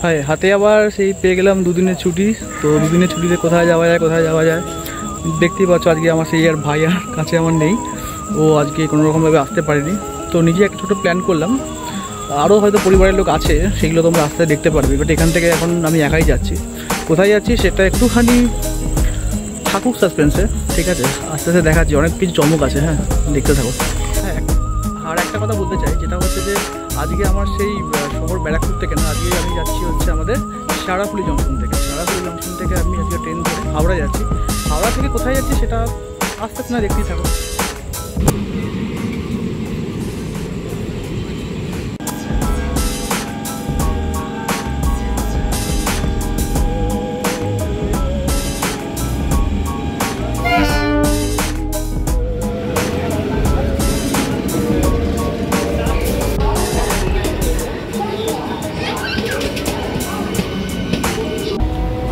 হায় হাতে আবার সেই পেয়ে গেলাম দুদিনের ছুটি। তো দুদিনের ছুটিতে কোথায় যাওয়া যায় দেখতেই পাচ্ছ। আজকে আমার সেই আর ভাই আর কাছে আমার নেই, ও আজকে কোনোরকমভাবে আসতে পারেনি। তো নিজে একটা ছোটো প্ল্যান করলাম, আরও হয়তো পরিবারের লোক আছে, সেগুলো তোমরা রাস্তায় দেখতে পারবে। বাট এখান থেকে এখন আমি একাই যাচ্ছি। কোথায় যাচ্ছি সেটা একটুখানি থাকুক সাসপেন্সে, ঠিক আছে? আস্তে আস্তে দেখাচ্ছি, অনেক কিছু চমক আছে। হ্যাঁ, দেখতে থাকো। হ্যাঁ, আর একটা কথা বলতে চাই, যেটা হচ্ছে যে আজকে আমার সেই শহর ব্যারাকপুর থেকে না, আজকে আমি যাচ্ছি হচ্ছে আমাদের শেওড়াফুলি জংশন থেকে। শেওড়াফুলি জংশন থেকে আমি আজকে ট্রেন ধরে হাওড়া যাচ্ছি। হাওড়া থেকে কোথায় যাচ্ছি সেটা আস্তে আস্তে না দেখতেই থাকো।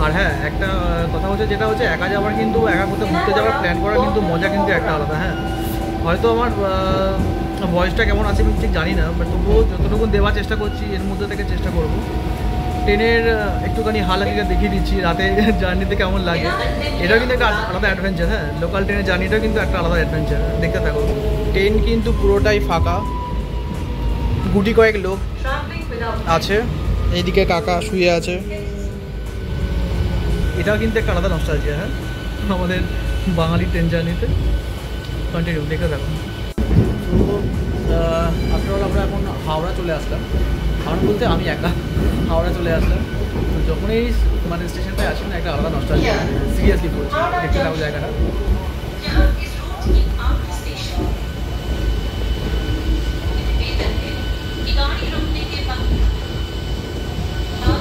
আর হ্যাঁ, একটা কথা হচ্ছে, যেটা হচ্ছে একা যাওয়ার কিন্তু একা কোথাও ঘুরতে যাওয়ার প্ল্যান করার কিন্তু মজা কিন্তু একটা আলাদা। হ্যাঁ, হয়তো আমার ভয়েসটা কেমন আছে আমি ঠিক জানি না, বাট তবুও যতটুকু দেওয়ার চেষ্টা করছি এর মধ্যে থেকে চেষ্টা করবো। ট্রেনের একটুখানি হালাকিটা দেখিয়ে দিচ্ছি, রাতে জার্নিতে কেমন লাগে। এটাও কিন্তু একটা আলাদা অ্যাডভেঞ্চার। হ্যাঁ, লোকাল ট্রেনের জার্নিটাও কিন্তু একটা আলাদা অ্যাডভেঞ্চার। দেখতে থাকো। ট্রেন কিন্তু পুরোটাই ফাঁকা, গুটি কয়েক লোক আছে। এইদিকে কাকা শুয়ে আছে। এটাও কিন্তু একটা আলাদা নস্টালজিয়া। হ্যাঁ, আমাদের বাঙালি ট্রেন জার্নিতে। কন্টিনিউ দেখতে থাকুন। তো আফটার অল আমরা এখন হাওড়া চলে আসলাম। হাওড়া বলতে আমি একা হাওড়া চলে আসলাম। তো যখনই মানে স্টেশনটায় আসেন একটা আলাদা নস্টালজিয়া, সিরিয়াসলি বলছি। দেখতে থাকো জায়গাটা।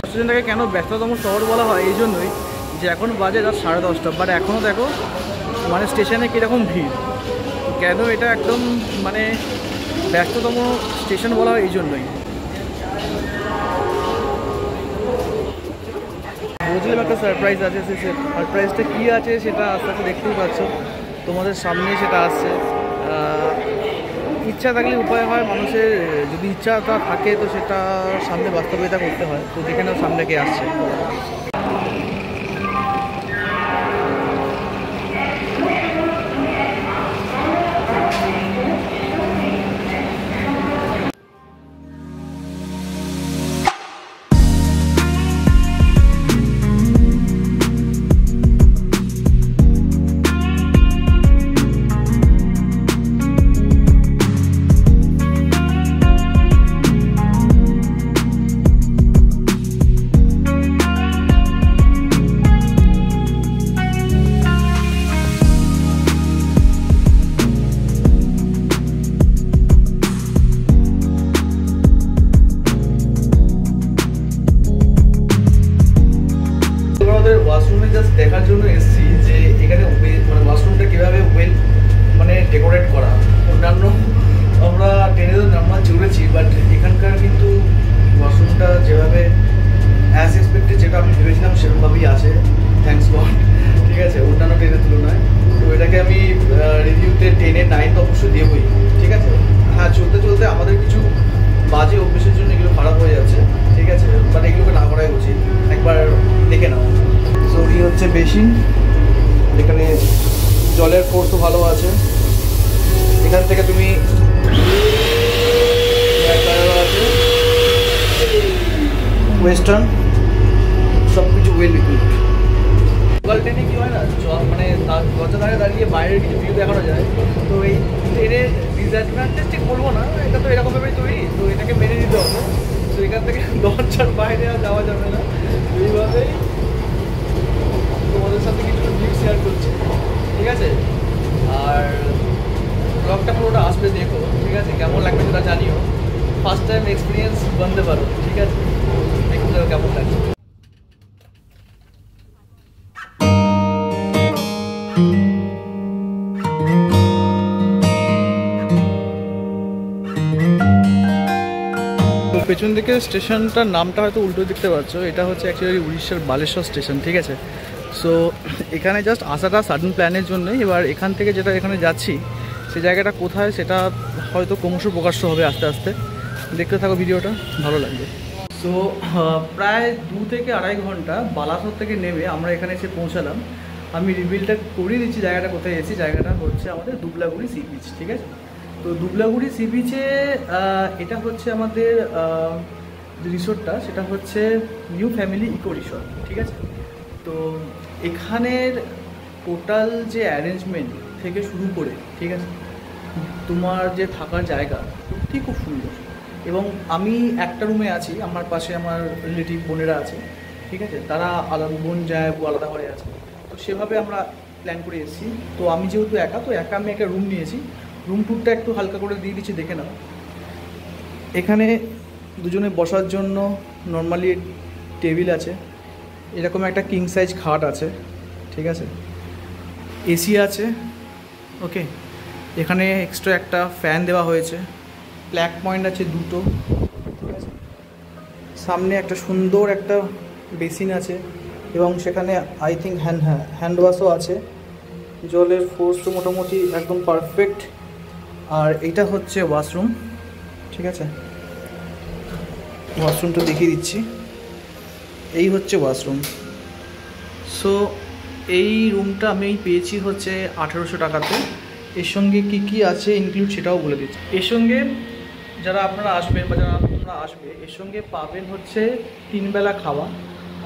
স্টেশনটাকে কেন ব্যস্ততম শহর বলা হয় এই জন্যই যে এখন বাজে রাত 10:30, বাট এখনও দেখো মানে স্টেশনে কীরকম ভিড়। কেন এটা একদম মানে ব্যস্ততম স্টেশন বলা হয় এই জন্যই। বুঝলাম একটা সারপ্রাইজ আছে, সে সারপ্রাইজটা কী আছে সেটা আস্তে আস্তে দেখতেই পাচ্ছ, তোমাদের সামনে সেটা আসছে। ইচ্ছা থাকলে উপায় হয় মানুষের, যদি ইচ্ছাটা থাকে তো সেটা সামনে বাস্তবায়িতা করতে হয়। তো দেখে নাও সামনে কে আসছে। ওয়াশরুমে জাস্ট দেখার জন্য এসেছি যে এখানে মানে ওয়াশরুমটা কীভাবে মানে ডেকোরেট করা। অন্যান্য আমরা ট্রেনে তো নাম্বার চড়েছি, বাট এখানকার কিন্তু ওয়াশরুমটা যেভাবে অ্যাজ এক্সপেক্টেড, যেটা আমি ভেবেছিলাম সেরকমভাবেই আছে, থ্যাঙ্কস গড। ঠিক আছে, অন্যান্য ট্রেনের তুলনায়। তো এটাকে আমি রিভিউতে 10/9 তো অবশ্যই দেবই। ঠিক আছে, হ্যাঁ, চলতে চলতে আমাদের কিছু বাজে অভ্যেসের জন্য এগুলো খারাপ হয়ে যাচ্ছে। ঠিক আছে, বাট এগুলোকে না করাই উচিত। একবার দেখে নাও। সো এই হচ্ছে বেসিন, এখানে জলের ফোর্সও ভালো আছে। এখান থেকে তুমি আছে ওয়েস্টার্ন, সব কিছু ওয়েল ইকুইপড। লোকাল ট্রেনে কী হয় না, মানে দরজা ধারে দাঁড়িয়ে বাইরের কিছু ভিউ দেখানো যায়। তো এই ট্রেনের ডিসঅ্যাডভান্টেজ ঠিক বলবো না, এটা তো এরকমভাবেই তৈরি, তো এটাকে মেনে নিতে হবে। তো এখান থেকে দরজার বাইরে আর যাওয়া যাবে না। এইভাবেই তোমাদের সাথে কিছু ভিউ শেয়ার করছি। ঠিক আছে, আর ব্লগটা পুরোটা আসবে দেখো। ঠিক আছে, কেমন লাগবে সেটা জানিও। ফার্স্ট টাইম এক্সপিরিয়েন্স বানতে পারো। ঠিক আছে, দেখতে কেমন লাগে। তো পেছন দিকে স্টেশনটার নামটা হয়তো উল্টো দেখতে পাচ্ছ, এটা হচ্ছে অ্যাকচুয়ালি উড়িষ্যার বালেশ্বর স্টেশন। ঠিক আছে, সো এখানে জাস্ট আসাটা সাডেন প্ল্যানের জন্যই। এবার এখান থেকে যেটা এখানে যাচ্ছি সেই জায়গাটা কোথায় সেটা হয়তো ক্রমশ প্রকাশ্য হবে আস্তে আস্তে। দেখতে থাকো ভিডিওটা, ভালো লাগবে। সো প্রায় 2 থেকে আড়াই ঘন্টা বালাসোর থেকে নেমে আমরা এখানে এসে পৌঁছালাম। আমি রিভিলটা করিয়ে দিচ্ছি জায়গাটা কোথায় এসেছি। জায়গাটা হচ্ছে আমাদের দুবলাগুড়ি সি বিচ, ঠিক আছে। তো দুবলাগুড়ি সি বিচে এটা হচ্ছে আমাদের যে রিসোর্টটা, সেটা হচ্ছে নিউ ফ্যামিলি ইকো রিসোর্ট, ঠিক আছে। তো এখানের টোটাল যে অ্যারেঞ্জমেন্ট থেকে শুরু করে, ঠিক আছে, তোমার যে থাকার জায়গা সত্যি খুব সুন্দর। এবং আমি একটা রুমে আছি, আমার পাশে আমার রিলেটিভ বোনেরা আছে, ঠিক আছে, তারা আলাদা বোন যায় আলাদা ঘরে আছে। তো সেভাবে আমরা প্ল্যান করে এসেছি। তো আমি যেহেতু একা, তো একা আমি একটা রুম নিয়েছি। রুম টুরটা একটু হালকা করে দিয়ে দিচ্ছি, দেখে নাও। এখানে দুজনে বসার জন্য নর্মালি টেবিল আছে, এরকম একটা কিং সাইজ খাট আছে, ঠিক আছে, এসি আছে, ওকে। এখানে এক্সট্রা একটা ফ্যান দেওয়া হয়েছে, প্লাগ পয়েন্ট আছে 2টো, ঠিক আছে। সামনে একটা সুন্দর একটা বেসিন আছে এবং সেখানে আই থিঙ্ক হ্যান্ড ওয়াশও আছে। জলের ফোর্সও মোটামুটি একদম পারফেক্ট। আর এটা হচ্ছে ওয়াশরুম, ঠিক আছে। ওয়াশরুমটা দেখিয়ে দিচ্ছি, এই হচ্ছে ওয়াশরুম। সো এই রুমটা আমি পেয়েছি হচ্ছে 1800 টাকাতে। এর সঙ্গে কি আছে ইনক্লুড সেটাও বলে দিচ্ছি। এর সঙ্গে যারা আপনারা আসবেন বা যারা আপনারা আসবে, এর সঙ্গে পাবেন হচ্ছে 3 বেলা খাওয়া,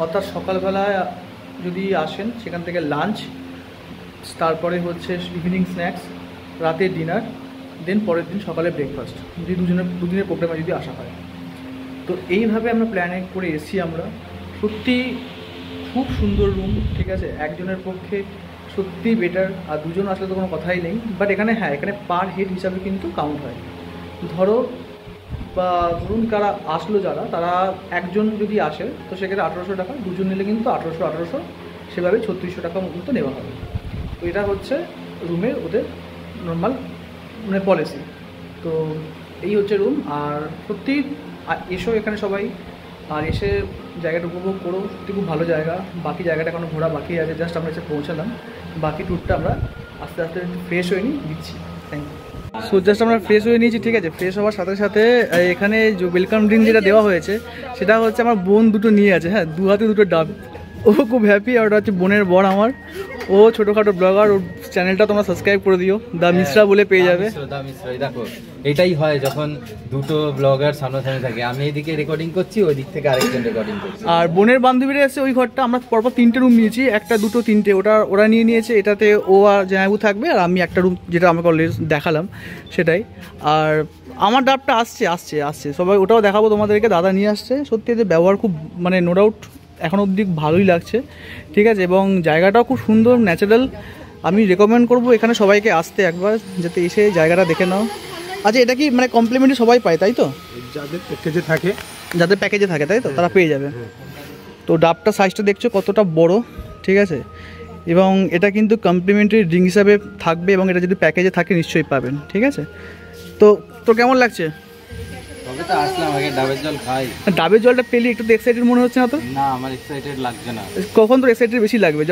অর্থাৎ সকালবেলায় যদি আসেন সেখান থেকে লাঞ্চ, তারপরে হচ্ছে ইভিনিং স্ন্যাক্স, রাতে ডিনার, দেন পরের দিন সকালে ব্রেকফাস্ট, যদি দুদিনের প্রোগ্রামে যদি আসা হয়। তো এইভাবে আমরা প্ল্যানিং করে এসেছি আমরা। সত্যি খুব সুন্দর রুম, ঠিক আছে, একজনের পক্ষে সত্যি বেটার। আর দুজন আসলে তো কোনো কথাই নেই। বাট এখানে এখানে পার হেড হিসাবে কিন্তু কাউন্ট হয়। ধরো বা ধরুন কারা আসলো, যারা তারা একজন যদি আসে তো সেক্ষেত্রে 1800 টাকা, দুজন নিলে কিন্তু 1800 সেভাবে 3600 টাকা মতো নেওয়া হবে। তো এটা হচ্ছে রুমের ওদের নর্মাল মানে পলিসি। তো এই হচ্ছে রুম। আর সত্যি এসো এখানে সবাই, আর এসে জায়গাটা উপভোগ করো, সত্যি খুব ভালো জায়গা। বাকি জায়গাটা এখনো ঘোরা বাকি আছে, জাস্ট আমরা এসে পৌঁছালাম। বাকি ট্যুরটা আমরা আস্তে আস্তে ফ্রেশ হয়ে দিচ্ছি। Thank you. সো জাস্ট আমরা ফ্রেশ হয়ে নিয়েছি, ঠিক আছে। ফ্রেশ হওয়ার সাথে সাথে এখানে যে ওয়েলকাম ড্রিঙ্ক যেটা দেওয়া হয়েছে সেটা হচ্ছে আমার বোন দুটো নিয়ে আছে, হ্যাঁ, 2 হাতে 2টো ডাব। ও খুব হ্যাপি। আর ওটা হচ্ছে বোনের বর আমার, ও ছোটোখাটো ব্লগার। ওর চ্যানেলটা তোমরা সাবস্ক্রাইব করে দিও, দা মিশ্রা বলে পেয়ে যাবে। দেখো এটাই হয় যখন দুটো ব্লগার সামনাসামনি থাকে, আমি এদিকে রেকর্ডিং করছি, ওই দিক থেকে আরেকজন রেকর্ডিং করছি। আর বোনের বান্ধবীরা এসে ওই ঘরটা, আমরা পরপর 3টে রুম নিয়েছি, 1, 2, 3টে ওরা নিয়ে নিয়েছে। এটাতে ও আর জামাইবু থাকবে, আর আমি একটা রুম যেটা আমাকে অলরেডি দেখালাম সেটাই। আর আমার ডাবটা আসছে সবাই, ওটাও দেখাবো তোমাদেরকে। দাদা নিয়ে আসছে। সত্যি এদের ব্যবহার খুব মানে নো ডাউট এখন অবধি ভালোই লাগছে, ঠিক আছে। এবং জায়গাটাও খুব সুন্দর, ন্যাচারাল। আমি রেকমেন্ড করবো এখানে সবাইকে আসতে একবার, যাতে এসে জায়গাটা দেখে নাও। আচ্ছা, এটা কি মানে কমপ্লিমেন্টারি সবাই পায়, তাই তো? যাদের প্যাকেজে থাকে তাই তো, তারা পেয়ে যাবে। তো ডাবটা সাইজটা দেখছো কতটা বড়, ঠিক আছে। এবং এটা কিন্তু কমপ্লিমেন্টারি ড্রিঙ্ক হিসাবে থাকবে, এবং এটা যদি প্যাকেজে থাকে নিশ্চয়ই পাবেন, ঠিক আছে। তো তোর কেমন লাগছে? তবে তো আসলাম, আগে ডাবের জল খাই। ডাবের জলটা পেলি একটু এক্সাইটেড মনে হচ্ছে না তো? না, আমার এক্সাইটেড লাগছে না। কখন তোর এক্সাইটেড বেশি লাগবে?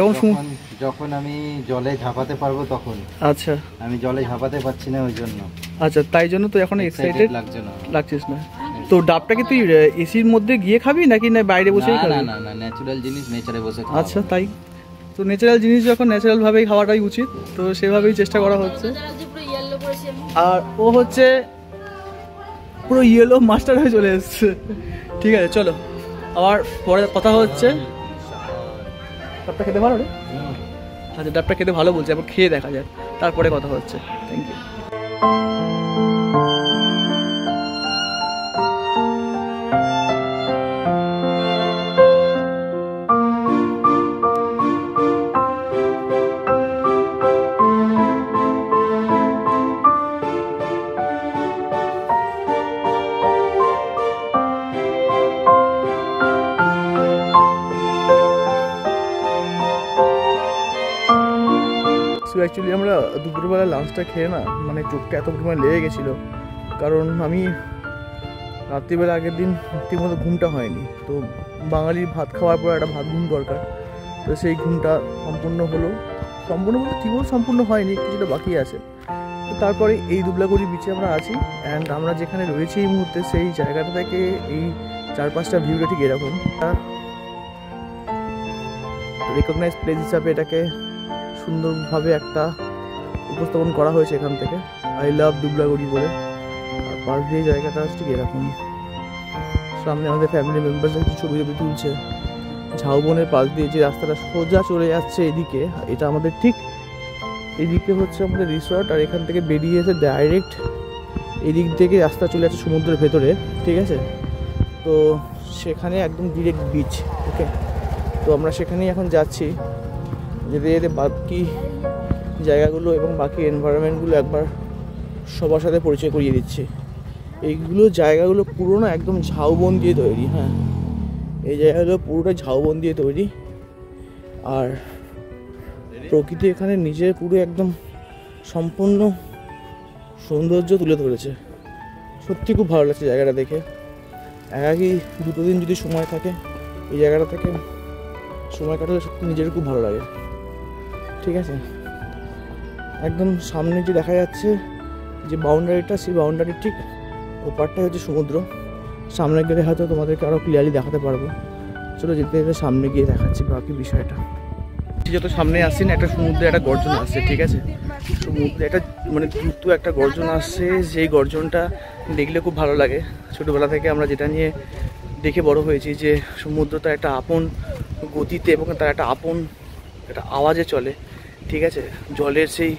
যখন আমি জলে ঝাঁপাতে পারবো তখন। আচ্ছা, আমি জলে ঝাঁপাতে পারছি না, ওই জন্য। আচ্ছা, তাই জন্য তো এখন এক্সাইটেড লাগছিস না। তো ডাবটা কি তুই এসির মধ্যে গিয়ে খাবি নাকি না বাইরে বসেই খাবি? না, ন্যাচারাল জিনিস নেচারে বসে খাবো। আচ্ছা, তাই তো ন্যাচারাল জিনিস যখন ন্যাচারালভাবেই খাওয়াটাই উচিত, তো সেভাবেই চেষ্টা করা হচ্ছে। আর ও হচ্ছে পুরো ইয়েলো মাস্টার হয়ে চলে এসছে, ঠিক আছে। চলো আবার পরে কথা হচ্ছে। ডাবটা খেতে ভালো রে? আচ্ছা, ডাবটা খেতে ভালো বলছে, আবার খেয়ে দেখা যায়, তারপরে কথা হচ্ছে। Thank you. অ্যাকচুয়ালি আমরা দুপুরবেলা লাঞ্চটা খেয়ে না মানে চোখটা এত পরিমাণে লেগে গেছিলো, কারণ আমি রাত্রিবেলা আগের দিন ঠিকমতো ঘুমটা হয়নি। তো বাঙালির ভাত খাওয়ার পর একটা ঘুম দরকার, তো সেই ঘুমটা সম্পূর্ণ হলো। সম্পূর্ণ বলতে ঠিক মতো সম্পূর্ণ হয়নি, কিছুটা বাকি আছে। তো তারপরে এই দুবলাগুড়ি বিচে আমরা আছি। অ্যান্ড আমরা যেখানে রয়েছি এই মুহূর্তে, সেই জায়গাটা থেকে এই চারপাশটা ভিউটা ঠিক এরকম। রেকগনাইজ প্লেস হিসাবে এটাকে সুন্দরভাবে একটা উপস্থাপন করা হয়েছে এখান থেকে, আই লাভ দুবলাগুড়ি বলে। আর পাশ দিয়ে জায়গাটা ঠিক এরকম। সামনে আমাদের ফ্যামিলি মেম্বার্সরা কিছু ছবি তুলছে। ঝাউবনের পাশ দিয়ে যে রাস্তাটা সোজা চলে যাচ্ছে এদিকে, এটা আমাদের ঠিক এদিকে হচ্ছে আমাদের রিসর্ট। আর এখান থেকে বেরিয়ে এসে ডাইরেক্ট এদিক থেকে রাস্তা চলে যাচ্ছে সমুদ্রের ভেতরে, ঠিক আছে। তো সেখানে একদম ডিরেক্ট বিচ, ওকে। তো আমরা সেখানেই এখন যাচ্ছি, যেতে যেতে বাকি জায়গাগুলো এবং বাকি এনভায়রনমেন্টগুলো একবার সবার সাথে পরিচয় করিয়ে দিচ্ছি। এইগুলো জায়গাগুলো পুরোনো একদম ঝাউবন দিয়ে তৈরি। হ্যাঁ, এই জায়গাগুলো পুরোটা ঝাউবন দিয়ে তৈরি। আর প্রকৃতি এখানে নিজের পুরো একদম সম্পূর্ণ সৌন্দর্য তুলে ধরেছে। সত্যি খুব ভালো লাগছে জায়গাটা দেখে। একাকি 2 দিন যদি সময় থাকে এই জায়গাটা থেকে সময় কাটালে সত্যি নিজের খুব ভালো লাগে, ঠিক আছে। একদম সামনে যে দেখা যাচ্ছে যে বাউন্ডারিটা, সেই বাউন্ডারির ঠিক ওপারটাই হচ্ছে সমুদ্র। সামনে গেলে হয়তো তোমাদেরকে আরও ক্লিয়ারলি দেখাতে পারবো। চলো যেতে যেতে সামনে গিয়ে দেখাচ্ছি বাকি বিষয়টা। যত সামনে আসছি না, একটা সমুদ্রে একটা গর্জন আসছে, ঠিক আছে। সমুদ্রে একটা মানে দ্রুত একটা গর্জন আসছে, যেই গর্জনটা দেখলে খুব ভালো লাগে। ছোটোবেলা থেকে আমরা যেটা নিয়ে দেখে বড় হয়েছি যে সমুদ্রটা একটা আপন গতিতে এবং তার একটা আপন একটা আওয়াজে চলে, ঠিক আছে। জলের সেই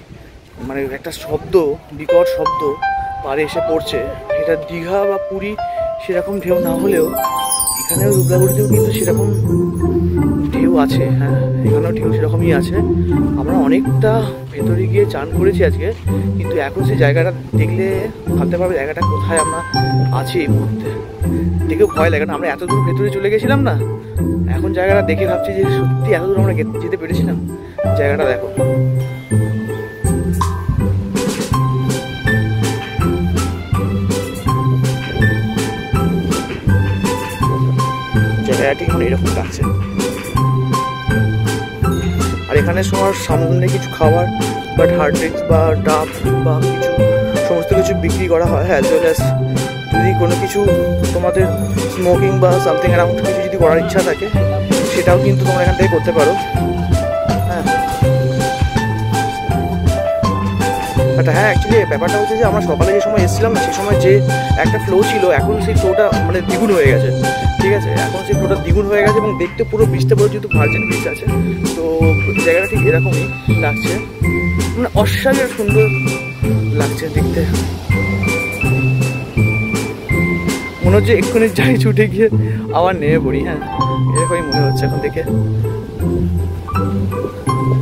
মানে একটা শব্দ, বিকট শব্দ পাড়ে এসে পড়ছে। এটা দীঘা বা পুরী সেরকম ঢেউ না হলেও এখানেও দুবলাগুড়িতেও কিন্তু সেরকম ঢেউ আছে। হ্যাঁ, এখানেও ঢেউ সেরকমই আছে। আমরা অনেকটা ভেতরে গিয়ে চান করেছি আজকে, কিন্তু এখন সেই জায়গাটা দেখলে ভাবতে পারবে জায়গাটা কোথায় আমরা আছি এই মুহূর্তে। দেখেও ভয় লাগে না, আমরা এত দূর ভেতরে চলে গেছিলাম না। এখন জায়গাটা দেখে ভাবছি যে সত্যি এত দূর আমরা যেতে পেরেছিলাম। জায়গাটা দেখো, জায়গাটা ঠিক মানে এরকম লাগছে। আর এখানে তোমার সামনে কিছু খাবার বাট হার্ড ড্রিঙ্কস বা ডাব বা কিছু সমস্ত কিছু বিক্রি করা হয়। হ্যাঁ, অ্যাজ ওয়েল অ্যাজ যদি কোনো কিছু তোমাদের স্মোকিং বা সামথিং অ্যারাউন্ড কিছু যদি করার ইচ্ছা থাকে সেটাও কিন্তু তোমরা এখান থেকে করতে পারো। হ্যাঁ, বাট হ্যাঁ অ্যাকচুয়ালি ব্যাপারটা হচ্ছে যে আমরা সকালে যে সময় এসেছিলাম না, সেই সময় যে একটা ফ্লো ছিল, এখন সেই ফ্লোটা মানে দ্বিগুণ হয়ে গেছে, ঠিক আছে। এখন সেই ফ্লোটা দ্বিগুণ হয়ে গেছে এবং দেখতে পুরো বীজটা পুরো যেহেতু ভার্জিন বীজ আছে, তো জায়গাটা ঠিক এরকমই লাগছে, মানে অস্বাভাবিক সুন্দর লাগছে দেখতে। মনে হচ্ছে এক্ষুনি যাই ছুটে গিয়ে আবার নেমে পড়ি। হ্যাঁ, এরকমই মনে হচ্ছে এখন দেখে।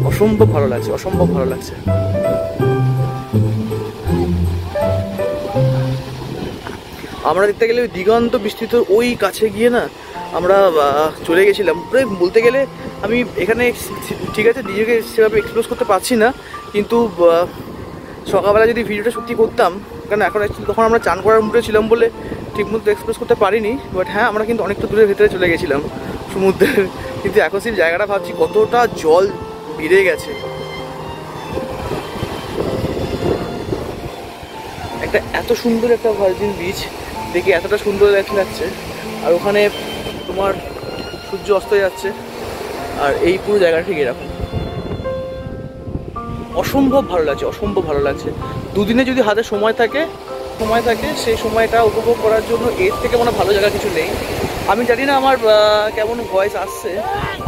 অসম্ভব ভালো লাগছে, অসম্ভব ভালো লাগছে। আমরা দেখতে গেলে দিগন্ত বিস্তৃত ওই কাছে গিয়ে না আমরা চলে গেছিলাম। বলতে গেলে আমি এখানে ঠিক আছে নিজেকে সেভাবে এক্সপ্লোর করতে পারছি না, কিন্তু সকালবেলা যদি ভিডিওটা সত্যি করতাম, কারণ এখন তখন আমরা চান করার মুডে ছিলাম বলে ঠিক মতো এক্সপ্লোর করতে পারিনি। বাট হ্যাঁ, আমরা কিন্তু অনেকটা দূরের ভেতরে চলে গেছিলাম সমুদ্রের, কিন্তু এখন সেই জায়গাটা ভাবছি কতটা জল বেড়ে গেছে। একটা এত সুন্দর একটা ভার্জিন বিচ দেখে এতটা সুন্দর লাগছে। আর ওখানে তোমার সূর্য অস্ত যাচ্ছে, আর এই পুরো জায়গাটা ঠিক এরকম। অসম্ভব ভালো লাগছে, অসম্ভব ভালো লাগছে। 2 দিনে যদি হাতে সময় থাকে সেই সময়টা উপভোগ করার জন্য এর থেকে মনে ভালো জায়গা কিছু নেই। আমি জানি না আমার কেমন ভয়েস আসছে,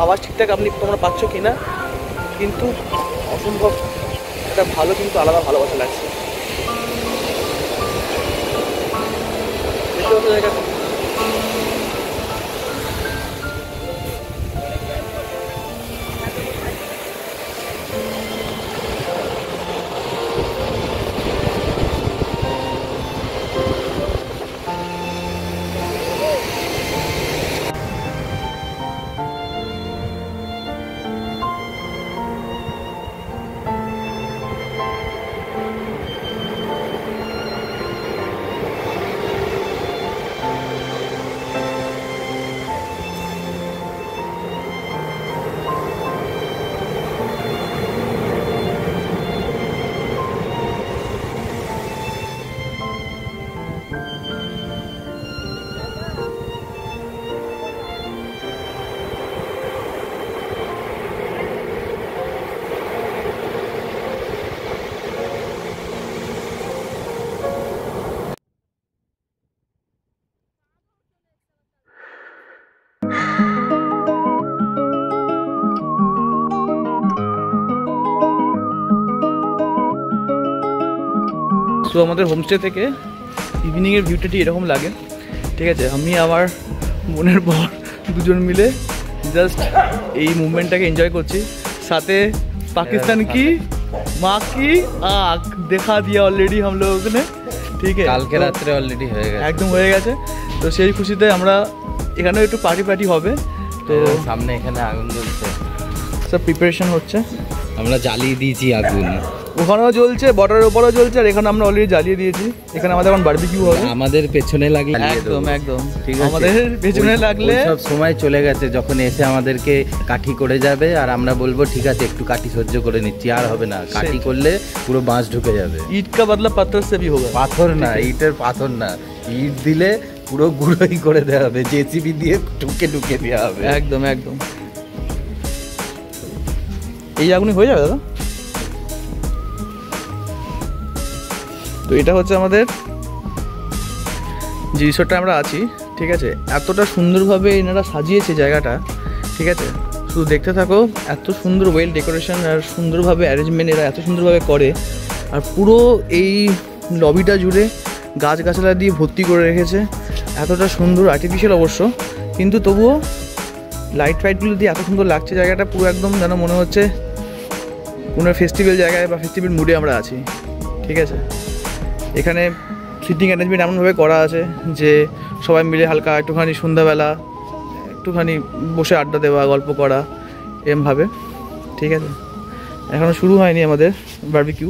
আওয়াজ ঠিকঠাক তোমরা পাচ্ছ কি না, কিন্তু অসম্ভব একটা ভালো কিন্তু আলাদা ভালোবাসা লাগছে। জায়গাটা আমাদের হোমস্টে থেকে ইভিনিংয়ের ভিউটা ঠিক এরকম লাগে, ঠিক আছে। আমি আমার বোনের বর দুজন মিলে জাস্ট এই মুভমেন্টটাকে এনজয় করছি। সাথে পাকিস্তান কি माँ की आँख দেখা দিয়া অলরেডি हम लोग ने, ঠিক আছে। কালকে রাত্রে অলরেডি হয়ে গেছে, একদম হয়ে গেছে। তো সেই খুশিতে আমরা এখানেও একটু পার্টি হবে। তো সামনে এখানে আগুন জ্বলছে, সব প্রিপারেশন হচ্ছে। আমরা জ্বালিয়ে দিয়েছি আগুন, ওখানেও জ্বলছে, বর্ডারের উপরেও জ্বলছে, আর এখানে আমরা অলরেডি জ্বালিয়ে দিয়েছি। এখানে আমাদের এখন বারবিকিউ হবে। আমাদের পেছনে লাগলে একদম একদম ঠিক আছে, আমাদের পেছনে লাগলে সব সময় চলে গেছে, যখন এসে আমাদেরকে কাঠি করে যাবে আর আমরা বলবো ঠিক আছে একটু কাঠি সহ্য করে নিচ্ছি, আর হবে না। কাঠি করলে পুরো বাঁশ ঢুকে যাবে। ইট কা বদলা পাথর সে ভি হোগা। পাথর না, ইটের পাথর না, ইট দিলে পুরো গুঁড়োই করে দেওয়া হবে, জেসিবি দিয়ে ঢুকে দেওয়া হবে। একদম একদম। এই আগুনই হয়ে যাবে দাদা। তো এটা হচ্ছে আমাদের যে রিসোর্টটা আমরা আছি, ঠিক আছে। এতটা সুন্দরভাবে এনারা সাজিয়েছে জায়গাটা, ঠিক আছে। শুধু দেখতে থাকো, এত সুন্দর ওয়েল ডেকোরেশন আর সুন্দরভাবে অ্যারেঞ্জমেন্ট এরা এত সুন্দরভাবে করে। আর পুরো এই লবিটা জুড়ে গাছগাছালা দিয়ে ভর্তি করে রেখেছে। এতটা সুন্দর, আর্টিফিশিয়াল অবশ্য, কিন্তু তবুও লাইট ফাইটগুলো দিয়ে এত সুন্দর লাগছে জায়গাটা। পুরো একদম যেন মনে হচ্ছে কোনো ফেস্টিভ্যাল জায়গায় বা ফেস্টিভ্যাল মুডে আমরা আছি, ঠিক আছে। এখানে সিটিং অ্যারেঞ্জমেন্ট এমনভাবে করা আছে যে সবাই মিলে হালকা একটুখানি সন্ধ্যাবেলা একটুখানি বসে আড্ডা দেওয়া, গল্প করা, এমভাবে, ঠিক আছে। এখনও শুরু হয়নি আমাদের বারবিকিউ,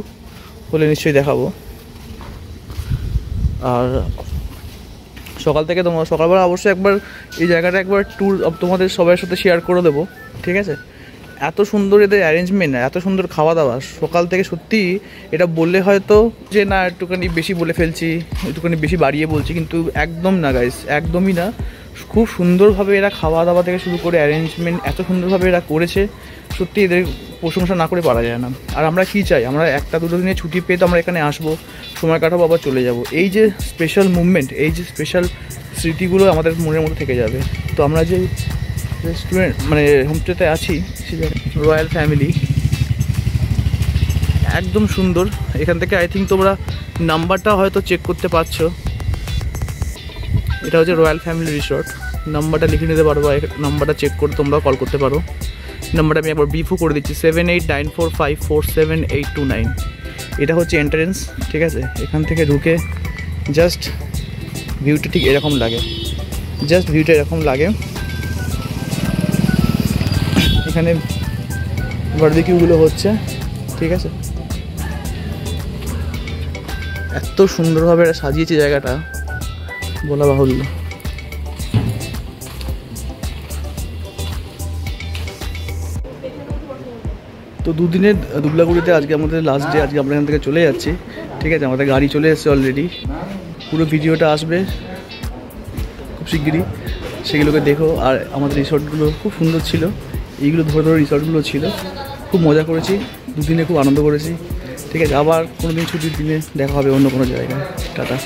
হলে নিশ্চয়ই দেখাবো। আর সকাল থেকে সকালবেলা অবশ্যই একবার এই জায়গাটা একবার ট্যুর তোমাদের সবার সাথে শেয়ার করে দেবো, ঠিক আছে। এত সুন্দর এদের অ্যারেঞ্জমেন্ট, এত সুন্দর খাওয়া দাওয়া সকাল থেকে, সত্যি এটা বললে হয়তো যে না একটুখানি বেশি বলে ফেলছি, একটুখানি বেশি বাড়িয়ে বলছি, কিন্তু একদম না গাইস, একদমই না। খুব সুন্দরভাবে এরা খাওয়া দাওয়া থেকে শুরু করে অ্যারেঞ্জমেন্ট এত সুন্দরভাবে এরা করেছে, সত্যি এদের প্রশংসা না করে পারা যায় না। আর আমরা কী চাই, আমরা একটা দুটো দিনের ছুটি পেয়ে তো আমরা এখানে আসবো, সময় কাটাবো, আবার চলে যাব। এই যে স্পেশাল মুভমেন্ট, এই যে স্পেশাল স্মৃতিগুলো আমাদের মনের মধ্যে থেকে যাবে। তো আমরা যে রেস্টুরেন্ট মানে হোমস্টেতে আছি, রয়্যাল ফ্যামিলি, একদম সুন্দর। এখান থেকে আই থিঙ্ক তোমরা নাম্বারটা হয়তো চেক করতে পারছো। এটা হচ্ছে রয়্যাল ফ্যামিলি রিসর্ট, নাম্বারটা লিখে নিতে পারো, নাম্বারটা চেক করে তোমরা কল করতে পারো। নাম্বারটা আমি একবার ব্রিফও করে দিচ্ছি, 7894547829। এটা হচ্ছে এন্ট্রেন্স, ঠিক আছে। এখান থেকে ঢুকে জাস্ট ভিউটা ঠিক এরকম লাগে, জাস্ট ভিউটা এরকম লাগে। এখানে বারবিকিউগুলো হচ্ছে, ঠিক আছে। এত সুন্দরভাবে এটা সাজিয়েছে জায়গাটা, বলা বাহুল্য। তো দুদিনের দুবলাগুড়িতে আজকে আমাদের লাস্ট ডে, আজকে আমরা এখান থেকে চলে যাচ্ছি, ঠিক আছে। আমাদের গাড়ি চলে এসেছে অলরেডি, পুরো ভিডিওটা আসবে খুব শিগগিরই, সেগুলোকে দেখো। আর আমাদের রিসর্টগুলো খুব সুন্দর ছিল, এইগুলো ধরে ধরে রিসর্টগুলো ছিল, খুব মজা করেছি দুদিনে, খুব আনন্দ করেছি, ঠিক আছে। আবার কোনো দিন ছুটির দিনে দেখা হবে অন্য কোনো জায়গায়। টাটা।